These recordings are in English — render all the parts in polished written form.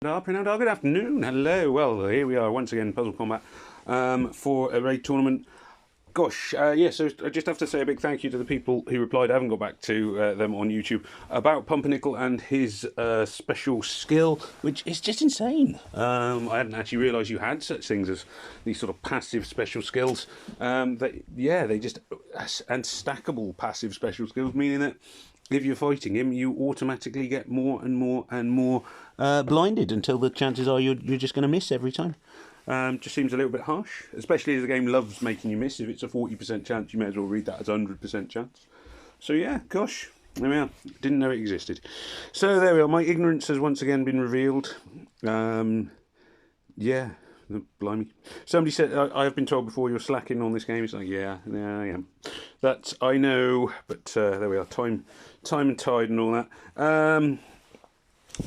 Good afternoon. Hello. Well, here we are once again, Puzzle Combat for a raid tournament. Gosh, yeah, so I just have to say a big thank you to the people who replied. I haven't got back to them on YouTube about Pumpernickel and his special skill, which is just insane. I hadn't actually realised you had such things as these sort of passive special skills. They just, and stackable passive special skills, meaning that if you're fighting him, you automatically get more and more and more blinded until the chances are you're just going to miss every time. Just seems a little bit harsh, especially as the game loves making you miss. If it's a 40% chance, you may as well read that as a 100% chance. So yeah, gosh, there we are. Didn't know it existed. So there we are. My ignorance has once again been revealed. Yeah, blimey. Somebody said, I have been told before you're slacking on this game. It's like, yeah, I am. That I know, but there we are. Time and tide and all that.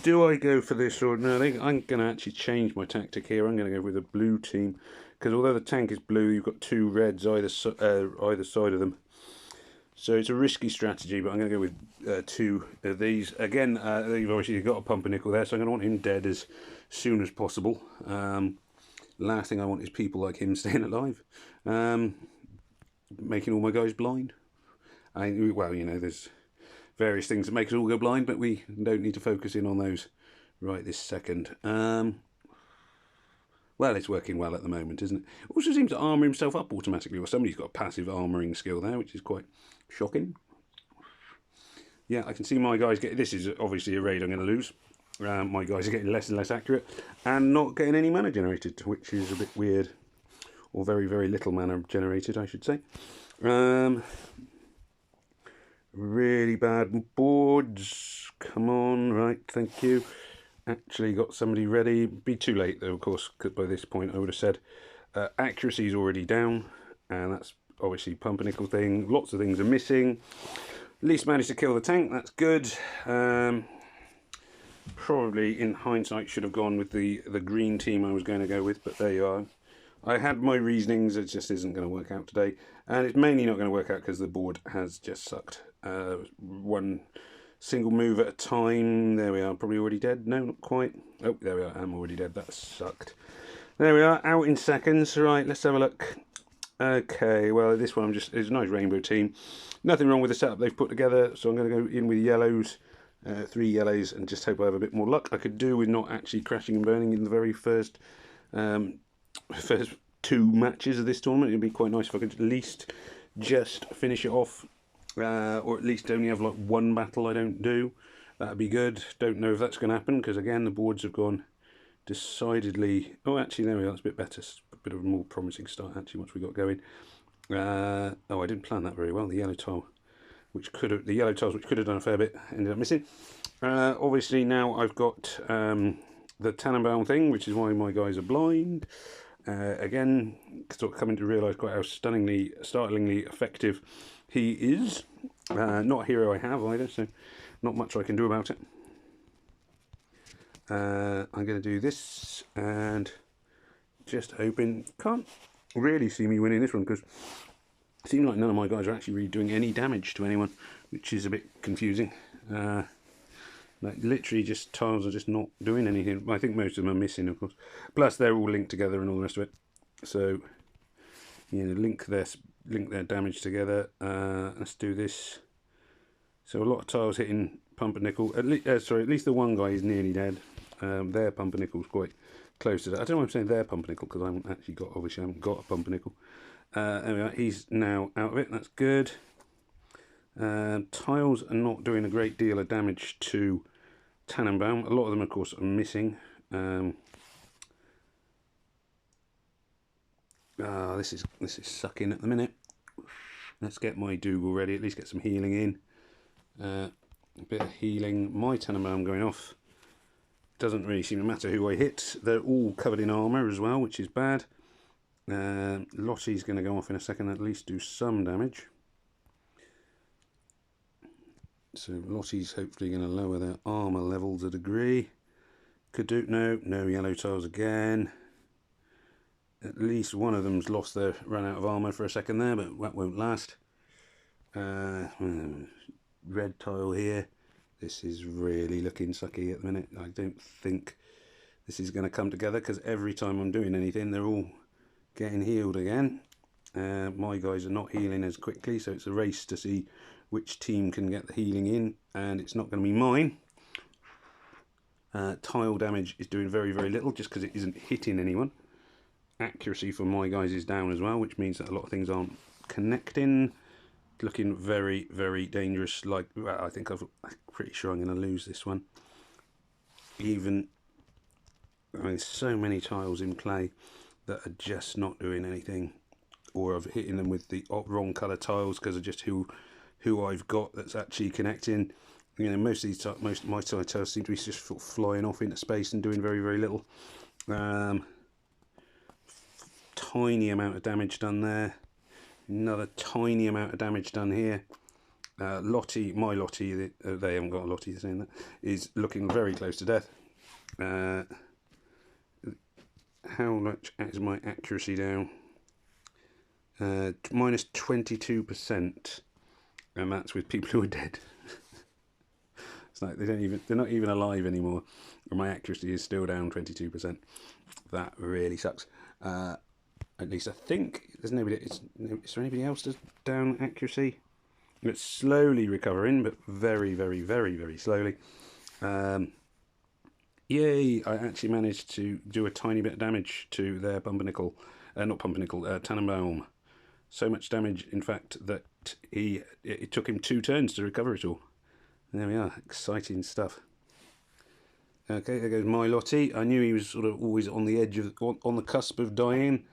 Do I go for this or no? I'm going to actually change my tactic here. I'm going to go with a blue team because although the tank is blue, you've got two reds either side of them. So it's a risky strategy, but I'm going to go with two of these. Again, you've obviously got a Pumpernickel there, so I'm going to want him dead as soon as possible. Last thing I want is people like him staying alive, making all my guys blind. Well, you know, there's various things that make us all go blind, but we don't need to focus in on those right this second. Well, it's working well at the moment, isn't it? Also seems to armour himself up automatically, or somebody's got a passive armouring skill there, which is quite shocking. Yeah, I can see my guys get. This is obviously a raid I'm going to lose. My guys are getting less and less accurate and not getting any mana generated, which is a bit weird. Or very, very little mana generated, I should say. Really bad boards. Come on, right, thank you. Actually got somebody ready. Be too late though, of course, because by this point I would have said accuracy is already down, and that's obviously Pumpernickel thing. Lots of things are missing. At least managed to kill the tank, that's good. Probably in hindsight should have gone with the green team I was going to go with, but there you are. I had my reasonings, it just isn't going to work out today. And it's mainly not going to work out because the board has just sucked. One single move at a time. There we are, probably already dead. No, not quite. Oh, there we are, I'm already dead. That sucked. There we are, out in seconds. Right, let's have a look. Okay, well, this one it's a nice rainbow team. Nothing wrong with the setup they've put together, so I'm going to go in with yellows. 3 yellows, and just hope I have a bit more luck. I could do with not actually crashing and burning in the very first 2 matches of this tournament. It'd be quite nice if I could at least just finish it off, or at least only have like 1 battle I don't do. That'd be good. Don't know if that's going to happen because again the boards have gone decidedly. Oh, actually there we are. That's a bit better. A bit of a more promising start actually once we got going. Oh, I didn't plan that very well. The yellow tile. The yellow tiles, which could have done a fair bit, ended up missing. Obviously now I've got the Tannenbaum thing, which is why my guys are blind. Again, sort of coming to realise quite how startlingly effective he is. Not a hero I have either, so not much I can do about it. I'm going to do this and just hoping. Can't really see me winning this one because it seems like none of my guys are actually really doing any damage to anyone, which is a bit confusing. Like literally just tiles are just not doing anything. I think most of them are missing, of course. Plus they're all linked together and all the rest of it. So, you know, link their damage together. Let's do this. So a lot of tiles hitting Pumpernickel. At least the one guy is nearly dead. Their Pumpernickel's quite close to that. I don't know why I'm saying their Pumpernickel because I haven't got a Pumpernickel. Anyway, he's now out of it. That's good. Tiles are not doing a great deal of damage to Tannenbaum. A lot of them, of course, are missing. This is sucking at the minute. Let's get my Dougal ready. At least get some healing in. A bit of healing. My Tannenbaum going off. Doesn't really seem to matter who I hit. They're all covered in armour as well, which is bad. Lottie's going to go off in a second, at least do some damage. So Lottie's hopefully going to lower their armour levels a degree. Could do, no yellow tiles again. At least one of them's run out of armour for a second there, but that won't last. Red tile here. This is really looking sucky at the minute. I don't think this is going to come together, because every time I'm doing anything, they're all getting healed again. My guys are not healing as quickly, so it's a race to see which team can get the healing in, and it's not going to be mine. Tile damage is doing very, very little, just because it isn't hitting anyone. Accuracy for my guys is down as well, which means that a lot of things aren't connecting. Looking very, very dangerous. Like, well, I think I'm pretty sure I'm going to lose this one. Even, I mean, so many tiles in play that are just not doing anything, or I've hitting them with the wrong colour tiles because of just who I've got that's actually connecting. You know, most of these most of my tiles seem to be just sort of flying off into space and doing very, very little. Tiny amount of damage done there. Another tiny amount of damage done here. Lottie, my Lottie, they haven't got a Lottie saying that, is looking very close to death. How much is my accuracy down? Minus 22%, and that's with people who are dead. It's like they're not even alive anymore, and my accuracy is still down 22%. That really sucks. At least I think there's nobody. Is there anybody else that's down accuracy? It's slowly recovering, but very, very, very, very slowly. Yay! I actually managed to do a tiny bit of damage to their pumpernickel, not pumpernickel, Tannenbaum. So much damage, in fact, that it took him 2 turns to recover it all. There we are, exciting stuff. Okay, there goes my Lottie. I knew he was sort of always on the edge of, on the cusp of dying.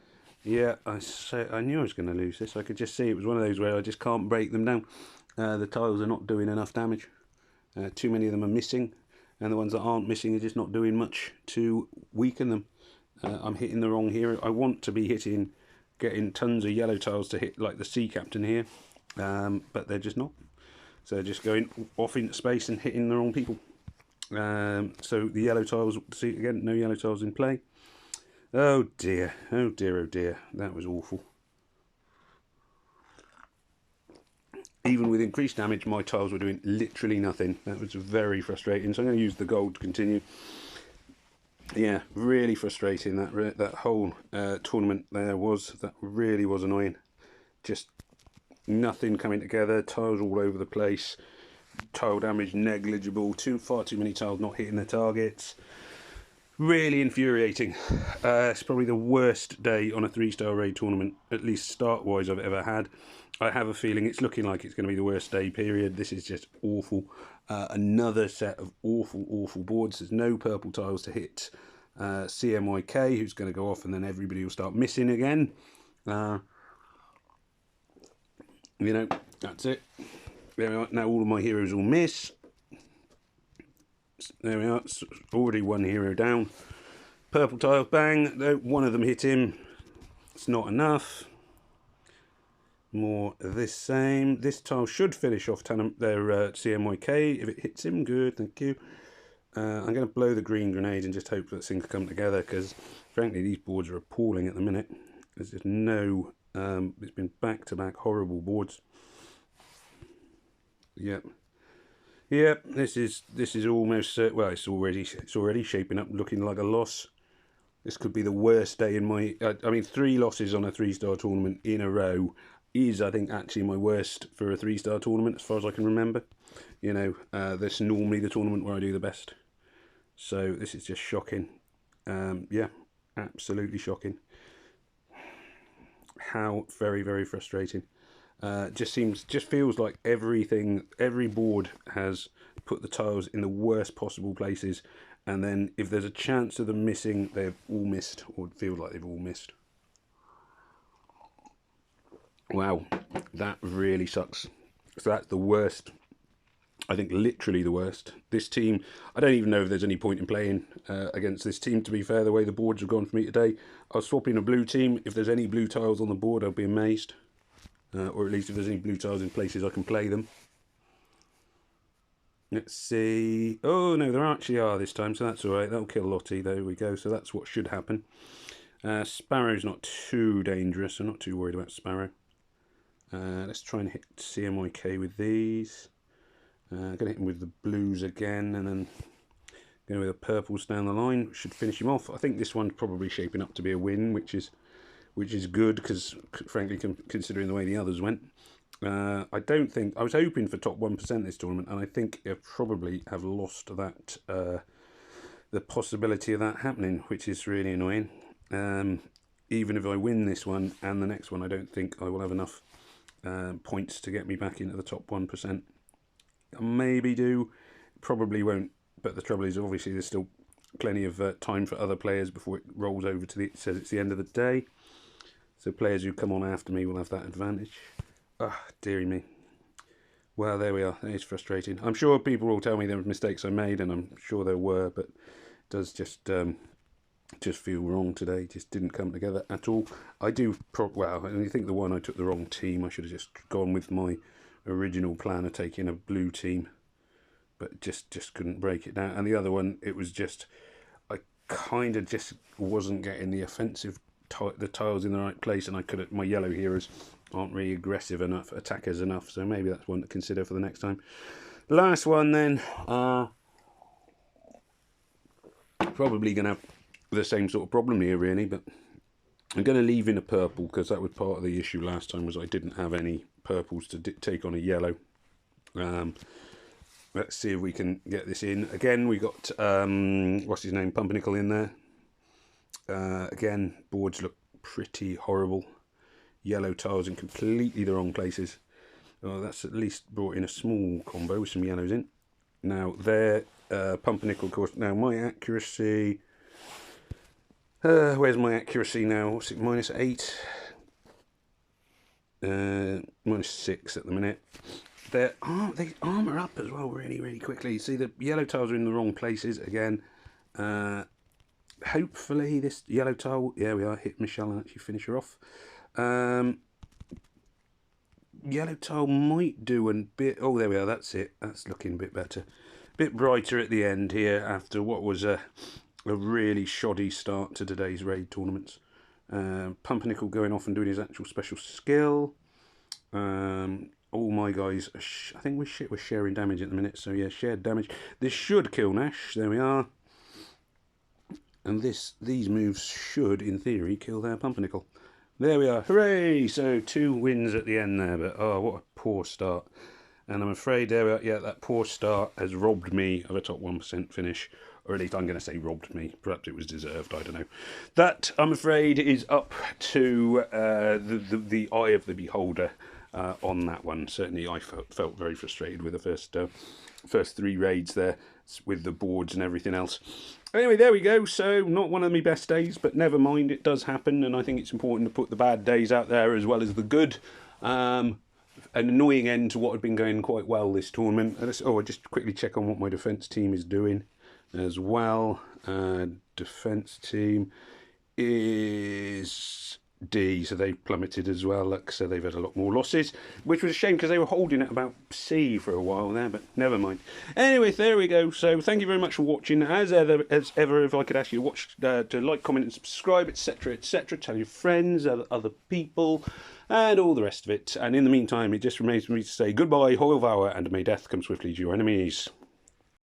Yeah, I knew I was going to lose this. I could just see it was one of those where I just can't break them down. The tiles are not doing enough damage. Too many of them are missing, and the ones that aren't missing are just not doing much to weaken them. I'm hitting the wrong hero. I want to be getting tons of yellow tiles to hit, like the sea captain here, but they're just not. So they're just going off into space and hitting the wrong people. So the yellow tiles, see again, no yellow tiles in play. Oh dear, oh dear, oh dear, that was awful. Even with increased damage, my tiles were doing literally nothing. That was very frustrating, so I'm going to use the gold to continue. Yeah, really frustrating, that whole tournament there was. That really was annoying. Just nothing coming together, tiles all over the place, tile damage negligible, far too many tiles not hitting their targets. Really infuriating. It's probably the worst day on a 3-star raid tournament, at least start-wise, I've ever had. I have a feeling it's looking like it's going to be the worst day, period. This is just awful. Another set of awful, awful boards. There's no purple tiles to hit CMYK, who's going to go off, and then everybody will start missing again. You know, that's it. There we are. Now all of my heroes will miss. There we are, already one hero down. Purple tiles, bang, no, one of them hit him. It's not enough. More of this same. This tile should finish off their CMYK. If it hits him, good, thank you. I'm going to blow the green grenade and just hope that things come together, because frankly these boards are appalling at the minute. There's just no, it's been back-to-back horrible boards. Yep. Yep, this is almost well. It's already shaping up, looking like a loss. This could be the worst day in my. I mean, 3 losses on a 3-star tournament in a row is, I think, actually my worst for a 3-star tournament, as far as I can remember. You know, this is normally the tournament where I do the best. So this is just shocking. Yeah, absolutely shocking. How very, very frustrating. Just feels like every board has put the tiles in the worst possible places, and then if there's a chance of them missing, they've all missed, or feel like they've all missed. Wow, that really sucks. So that's the worst. I think literally the worst. This team, I don't even know if there's any point in playing against this team, to be fair, the way the boards have gone for me today. I'll swap in a blue team. If there's any blue tiles on the board, I'll be amazed. Or at least if there's any blue tiles in places I can play them. Let's see. Oh no, there actually are this time, so that's alright. That'll kill Lottie. There we go. So that's what should happen. Sparrow's not too dangerous. I'm not too worried about Sparrow. Let's try and hit CMYK with these. Gonna hit him with the blues again, and then Go with the purples down the line, which should finish him off. I think this one's probably shaping up to be a win, which is good because, frankly, considering the way the others went. I don't think I was hoping for top 1% this tournament, and I think I probably have lost that the possibility of that happening, which is really annoying. Even if I win this one and the next one, I don't think I will have enough points to get me back into the top 1%. Maybe do, probably won't. But the trouble is, obviously, there's still plenty of time for other players before it rolls over to it says it's the end of the day. So players who come on after me will have that advantage. Ah, dearie me. Well, there we are. It's frustrating. I'm sure people will tell me there were mistakes I made, and I'm sure there were, but it does just feel wrong today. Just didn't come together at all. I do, well, and I think the one I took the wrong team. I should have just gone with my original plan of taking a blue team, but just couldn't break it down. And the other one, it was just, I kind of just wasn't getting the offensive, the tiles in the right place, and I could, my yellow heroes aren't really aggressive enough, attackers enough, so maybe that's one to consider for the next time. Last one then, probably going to have the same sort of problem here really, but I'm going to leave in a purple because that was part of the issue last time, was I didn't have any purples to take on a yellow. Let's see if we can get this in. Again, we got, what's his name, Pumpernickel in there. Again, boards look pretty horrible. Yellow tiles in completely the wrong places. Oh, that's at least brought in a small combo with some yellows in. Now, there, Pumpernickel, of course. Now, my accuracy... where's my accuracy now? What's it, -8? -6 at the minute. They armour up as well really quickly. See, the yellow tiles are in the wrong places again. Hopefully this yellow tile, yeah, we are, hit Michelle and actually finish her off. Yellow tile might do a bit, oh there we are, that's it, that's looking a bit better. Bit brighter at the end here after what was a really shoddy start to today's raid tournaments. Pumpernickel going off and doing his actual special skill. All my guys, I think we're sharing damage at the minute, so yeah, shared damage. This should kill Nash, there we are. And these moves should, in theory, kill their Pumpernickel. There we are, hooray! So 2 wins at the end there, but oh, what a poor start. And I'm afraid there we are, yeah, that poor start has robbed me of a top 1% finish. Or at least I'm going to say robbed me. Perhaps it was deserved, I don't know. That, I'm afraid, is up to the eye of the beholder on that one. Certainly I felt very frustrated with the first 3 raids there, with the boards and everything else. Anyway, there we go. So, not one of my best days, but never mind, it does happen, and I think it's important to put the bad days out there as well as the good. An annoying end to what had been going quite well this tournament. I just quickly check on what my defence team is doing as well. Defence team is D, so they've plummeted as well, so they've had a lot more losses, which was a shame because they were holding at about C for a while there, but never mind. Anyway, there we go. So thank you very much for watching. As ever, if I could ask you to watch, to like, comment and subscribe, etc, etc, tell your friends, other people, and all the rest of it. And in the meantime, it just remains for me to say goodbye, Hoyle Vower, and may death come swiftly to your enemies.